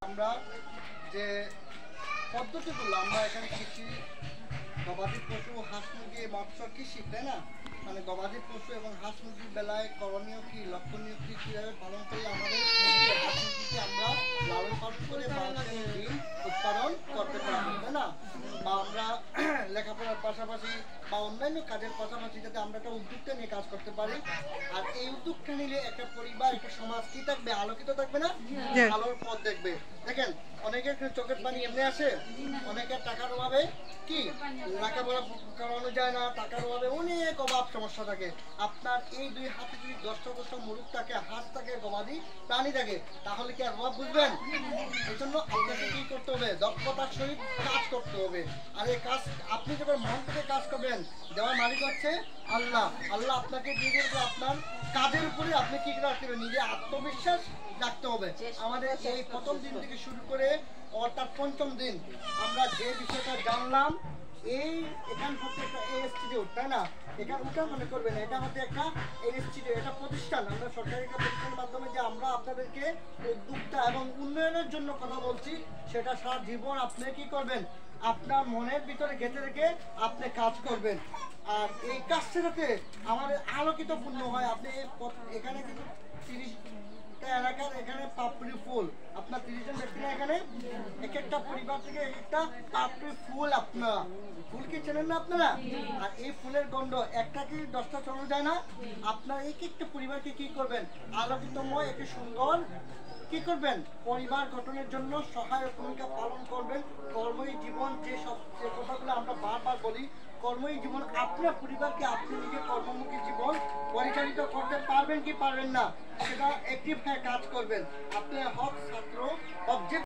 আমরা যে পদ্ধতিগুলো আমরা এখানে কৃষি গবাদি পশু হাঁস মুরগি মৎস্য কৃষি তাই না, মানে গবাদি পশু এবং হাঁস মুরগির বেলায় করণীয় কি, লক্ষণীয় কি, কীভাবে পালন করলে আমাদের হাঁস মুরগিকে আমরা লালন পালন করে মাংসের ডিম উৎপাদন করতে পারবো তাই না, বা আমরা লেখাপড়ার পাশাপাশি বা অন্যান্য কাজের পাশাপাশি যাতে আমরা একটা উদ্যোগটা নিয়ে কাজ করতে পারি। আর এই উদ্যোগটা নিলে একটা পরিবার একটা সমাজ কি থাকবে, আলোকিত থাকবে না, আলোর পথ দেখবে। দেখেন অনেকের চোখের পানি এমনি আসে, অনেকের টাকার অভাবে কি লেখাপড়া করানো যায় না, টাকার অভাবে অনেক অভাব সমস্যা থাকে। আপনার এই দুই হাতে যদি 10টা মুরুখ থাকে, হাঁস থাকে, গবাদি প্রাণী থাকে, তাহলে কি আর অভাব বুঝবেন? এই জন্য আপনাকে কি করতে হবে, দক্ষতার সহিত কাজ করতে হবে। আর এই কাজ আপনি যখন মন থেকে কাজ করবেন, দেওয়ার মালিক হচ্ছে আল্লাহ। আল্লাহ আপনাকে দিয়ে দেবে, আপনার কাজের উপরে আপনি কি রাখতে হবে, নিজে আত্মবিশ্বাস রাখতে হবে। আমাদের এই প্রথম দিন থেকে শুরু করে অর্থাৎ 5ম দিন আমরা যে বিষয়টা জানলাম, এই এখান হচ্ছে একটা ইনস্টিটিউট তাই না, এখানে ওটা মনে করবেন এটা হচ্ছে একটা ইনস্টিটিউট, এটা প্রতিষ্ঠান। আমরা সরকারি একটা প্রতিষ্ঠানের মাধ্যমে যে আমরা আপনাদেরকে উদ্যোক্তা এবং উন্নয়নের জন্য কথা বলছি, সেটা সারা জীবন আপনি কি করবেন, আপনার মনের ভিতরে গেঁথে রেখে আপনি কাজ করবেন। আর এই কাজটা যাতে আমাদের আলোকিতপূর্ণ হয়, আপনি এখানে কিন্তু 30টা এলাকার এখানে পাপড়ি ফুল, আপনার 30 জন ব্যক্তি না, এখানে এক একটা পরিবার থেকে এক একটা পাপড়ি ফুল, আপনারা ফুল কি চেনেন না আপনারা? আর এই ফুলের গন্ধ একটা কি 10টা চলে যায় না? আপনার এক একটা পরিবারকে কি করবেন, আলোকিতময় একটি সুন্দর কি করবেন, পরিবার গঠনের জন্য সহায়ক ভূমিকা পালন করবেন। কর্মই জীবন, যে কথাগুলো আমরা বারবার বলি, কর্মই জীবন। আপনার পরিবারকে আপনি নিজে কর্মমুখী জীবন পরিচালিত করতে পারবেন কি পারবেন না, সেটা অ্যাক্টিভ হয়ে কাজ করবেন। আপনি হক ছাত্র